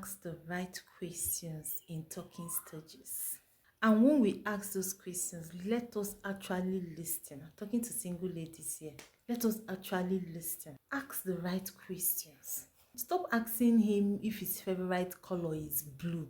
ask the right questions in talking stages. And when we ask those questions, let us actually listen. I'm talking to single ladies here. Let us actually listen. Ask the right questions. Stop asking him if his favorite color is blue.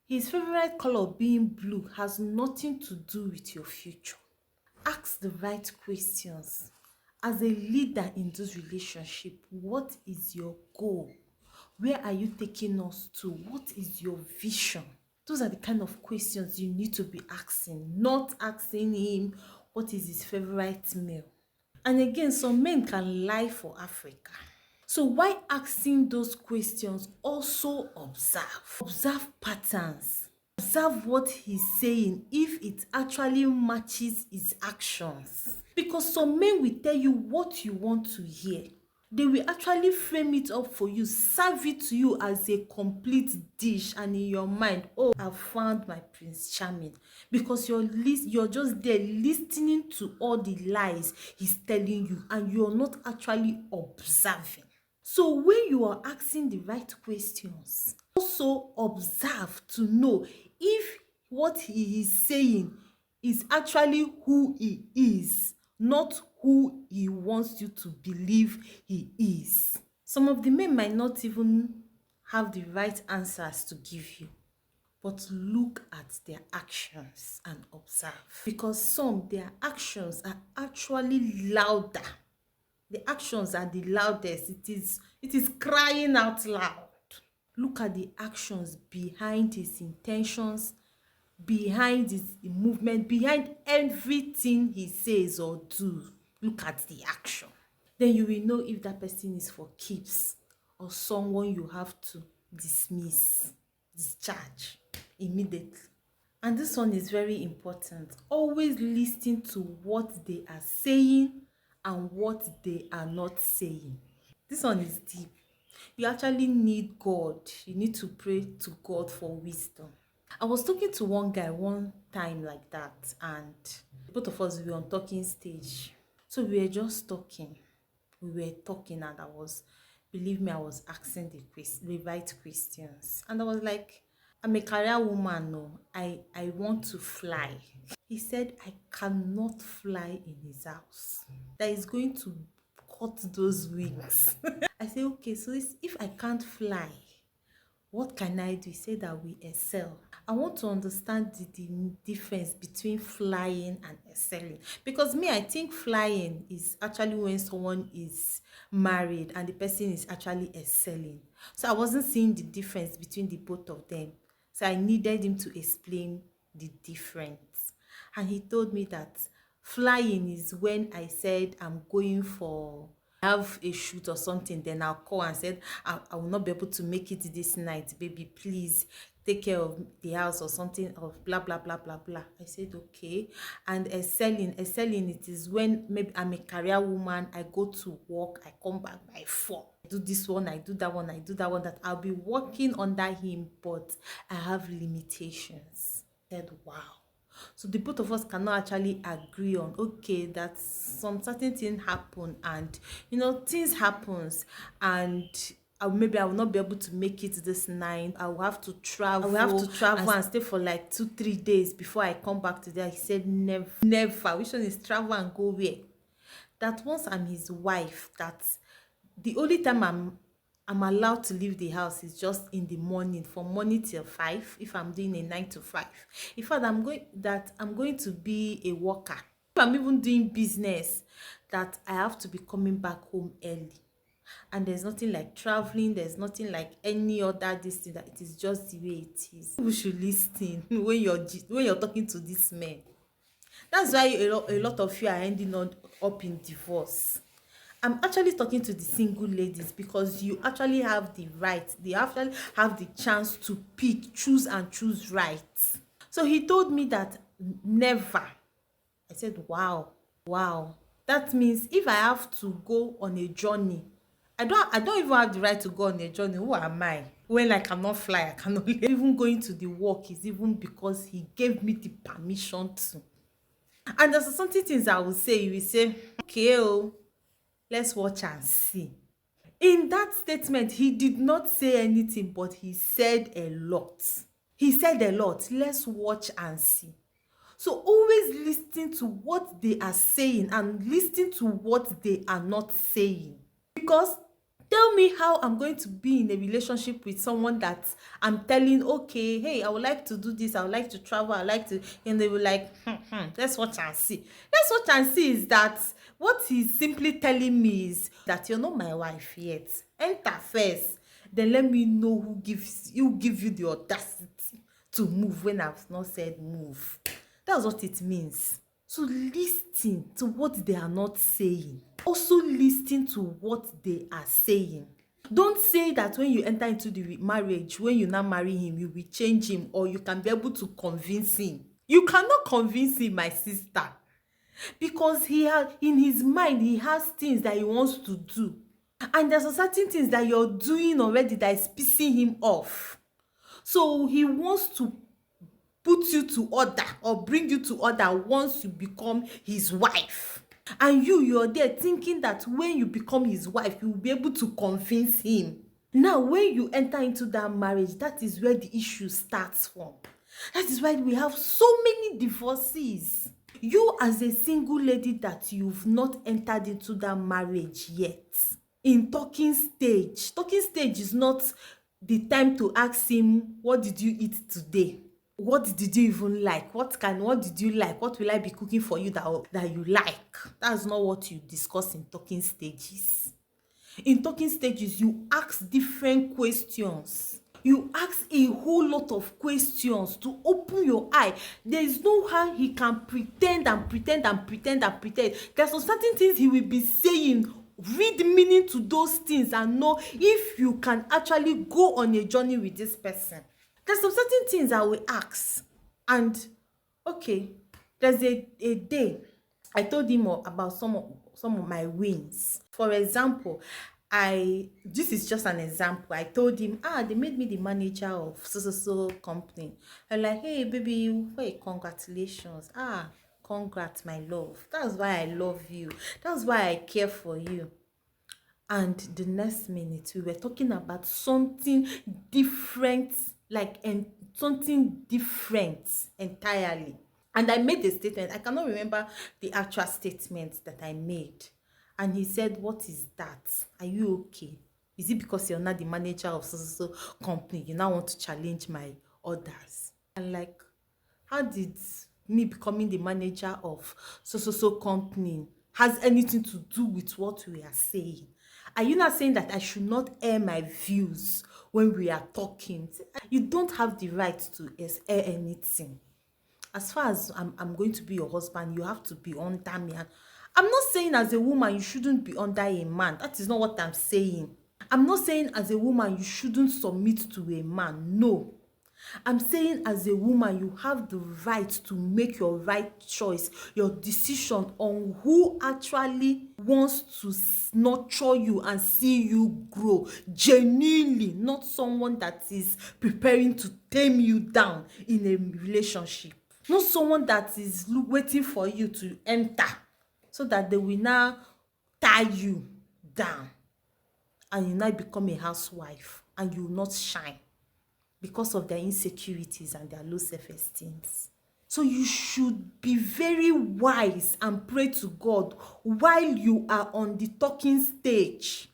His favorite color being blue has nothing to do with your future. Ask the right questions. As a leader in this relationship, what is your goal? Where are you taking us to? What is your vision? Those are the kind of questions you need to be asking, not asking him what is his favorite meal. And again, some men can lie for Africa. So while asking those questions, also observe. Observe patterns. Observe what he's saying if it actually matches his actions. Because some men will tell you what you want to hear. They will actually frame it up for you, serve it to you as a complete dish, and in your mind, oh, I've found my Prince Charming. Because you're just there listening to all the lies he's telling you, and you're not actually observing. So when you are asking the right questions, also observe to know if what he is saying is actually who he is, not who he wants you to believe he is. Some of the men might not even have the right answers to give you, but look at their actions and observe. Because their actions are actually louder. The actions are the loudest. It is crying out loud. Look at the actions behind his intentions, behind his movement, behind everything he says or do. Look at the action. Then you will know if that person is for keeps or someone you have to discharge immediately. And this one is very important. Always listen to what they are saying and what they are not saying. This one is deep. You actually need God. You need to pray to God for wisdom. I was talking to one guy one time like that, and both of us were on talking stage. So we were just talking. And believe me, I was asking the right questions. And I was like, I'm a career woman, no. I want to fly. He said I cannot fly in his house. That is going to cut those wings. I said, okay, so if I can't fly, what can I do? He said that we excel. I want to understand the difference between flying and excelling. Because me, I think flying is actually when someone is married and the person is actually excelling. So I wasn't seeing the difference between the both of them. So I needed him to explain the difference. And he told me that flying is when I said I'm going for have a shoot or something, then I'll call and said I will not be able to make it this night, baby, please take care of the house or something of blah blah blah blah blah. I said okay. And excelling, it is when maybe I'm a career woman, I go to work, I come back by 4, I do this one, I do that one, that I'll be working under him, but I have limitations. I said wow. So the both of us cannot actually agree on, okay, that some certain thing happen, and things happens, and maybe I will not be able to make it this night. I will have to travel. And stay for like 2-3 days before I come back to there. He said never. Which one is travel and go where? That once I'm his wife, that the only time I'm allowed to leave the house is just in the morning, from morning till 5, if I'm doing a 9 to 5. In fact, I'm going to be a worker. If I'm even doing business, that I have to be coming back home early. And there's nothing like traveling, there's nothing like any other this thing, that it is just the way it is. People should listen when you're talking to this man. That's why a lot of you are ending up in divorce. I'm actually talking to the single ladies, because you actually have the right, they actually have the chance to pick, choose right. So he told me that never. I said, wow. That means if I have to go on a journey, I don't even have the right to go on a journey. Who am I? When I cannot fly, I cannot even going to the work is even because he gave me the permission to. And there's something things I will say, you will say, okay, oh, let's watch and see. In that statement, he did not say anything, but he said a lot. He said a lot. Let's watch and see. So always listen to what they are saying and listen to what they are not saying. Because tell me how I'm going to be in a relationship with someone that I'm telling, okay, hey, I would like to do this, I would like to travel, I like to, and they will like, let's watch and see. Let's watch and see is that what he's simply telling me is that you're not my wife yet. Enter first, then let me know who give you the audacity to move when I've not said move. That's what it means. So listen to what they are not saying. Also listen to what they are saying. Don't say that when you enter into the marriage, when you now marry him, you will change him or you can be able to convince him. You cannot convince him, my sister, because he has in his mind he has things that he wants to do, and there's certain things that you're doing already that is pissing him off. So he wants to put you to order or bring you to order once you become his wife. And you're there thinking that when you become his wife, you will be able to convince him. Now, when you enter into that marriage, that is where the issue starts from. That is why we have so many divorces. You as a single lady that you've not entered into that marriage yet, in talking stage is not the time to ask him, what did you eat today? What did you even like? What did you like? What will I be cooking for you that you like? That's not what you discuss in talking stages. In talking stages, you ask different questions. You ask a whole lot of questions to open your eye. There is no how he can pretend and pretend and pretend and pretend. There's some certain things he will be saying. Read meaning to those things and know if you can actually go on a journey with this person. There's some certain things I will ask. And okay, there's a day I told him about some of my wins. For example, this is just an example. I told him, they made me the manager of so company. I'm like, hey baby, hey, congratulations. Congrats, my love. That's why I love you. That's why I care for you. And the next minute we were talking about something different, something different entirely. And I made a statement. I cannot remember the actual statement that I made. And he said, what is that? Are you okay? Is it because you're not the manager of so company, you now want to challenge my orders? And like, how did me becoming the manager of so company has anything to do with what we are saying? Are you not saying that I should not air my views when we are talking? You don't have the right to air anything. As far as I'm going to be your husband, you have to be under me. And I'm not saying as a woman you shouldn't be under a man. That is not what I'm saying. I'm not saying as a woman you shouldn't submit to a man. No. I'm saying as a woman, you have the right to make your right choice, your decision on who actually wants to nurture you and see you grow genuinely, not someone that is preparing to tame you down in a relationship. Not someone that is waiting for you to enter so that they will now tie you down and you now become a housewife and you will not shine because of their insecurities and their low self-esteem. So you should be very wise and pray to God while you are on the talking stage.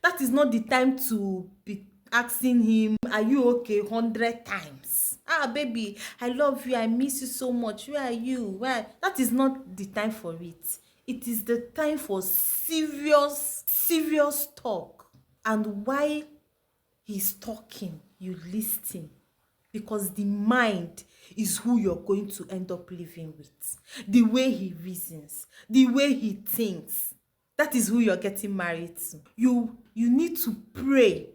That is not the time to be asking him, are you okay, 100 times. Baby, I love you, I miss you so much. Where are you? Where? That is not the time for it. It is the time for serious talk. And while he's talking, you listen, because the mind is who you're going to end up living with. The way he reasons, the way he thinks, that is who you're getting married to. You need to pray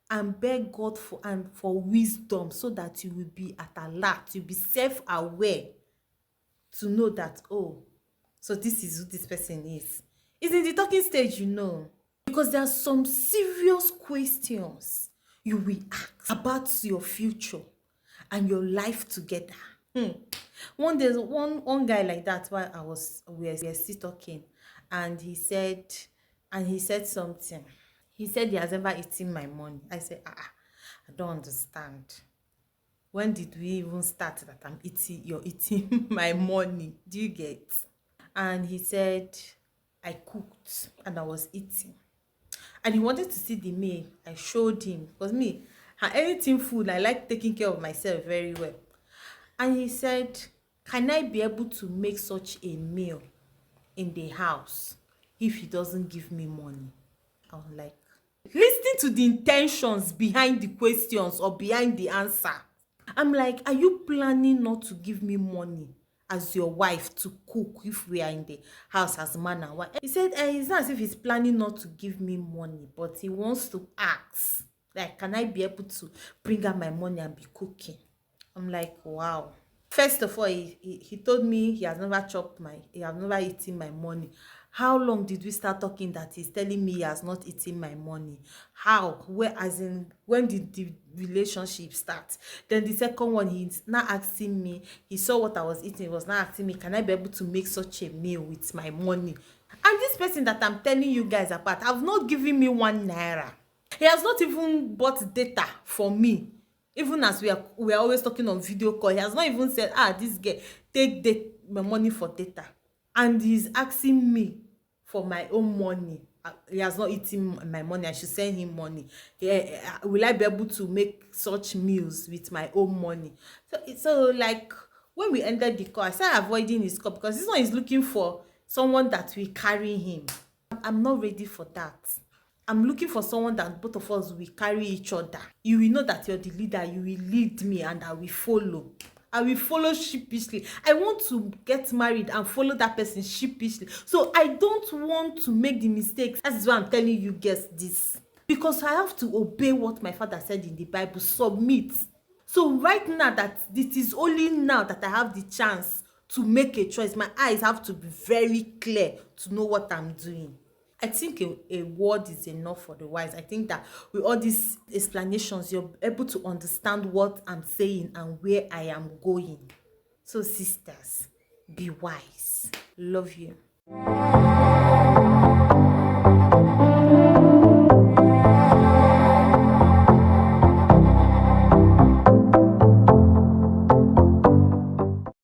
and beg God for wisdom, so that you will be at alert, you'll be self-aware to know that, oh, so this is who this person is. It's in the talking stage, because there are some serious questions you will ask about your future and your life together. One day, one guy like that, while we were still talking, and he said something. He said he has never eaten my money. I said, I don't understand. When did we even start that you're eating my money? Do you get? And he said, I cooked and I was eating. And he wanted to see the meal. I showed him. Because me, anything food, I like taking care of myself very well. And he said, can I be able to make such a meal in the house if he doesn't give me money? I was like, listening to the intentions behind the questions or behind the answer. I'm like, are you planning not to give me money as your wife to cook if we are in the house as man and wife? He said, it's not as if he's planning not to give me money, but he wants to ask, like, can I be able to bring out my money and be cooking? I'm like, wow. First of all, he told me he has never eaten my money. How long did we start talking that he's telling me he has not eaten my money? How? Where, as in, when did the relationship start? Then the second one, he's now asking me, he saw what I was eating, he was now asking me, can I be able to make such a meal with my money? And this person that I'm telling you guys apart have not given me 1 naira. He has not even bought data for me. Even as we are always talking on video call, he has not even said, this girl take my money for data. And he's asking me for my own money. He has not eaten my money. I should send him money. Yeah, will I be able to make such meals with my own money? So like, when we ended the call, I started avoiding his call because this one is looking for someone that will carry him. I'm not ready for that. I'm looking for someone that both of us will carry each other. You will know that you're the leader. You will lead me and I will follow. I will follow sheepishly. I want to get married and follow that person sheepishly. So I don't want to make the mistakes. That's why I'm telling you guys this. Because I have to obey what my father said in the Bible. Submit. So right now that it is only now that I have the chance to make a choice, my eyes have to be very clear to know what I'm doing. I think a word is enough for the wise. I think that with all these explanations, you're able to understand what I'm saying and where I am going. So sisters, be wise. Love you.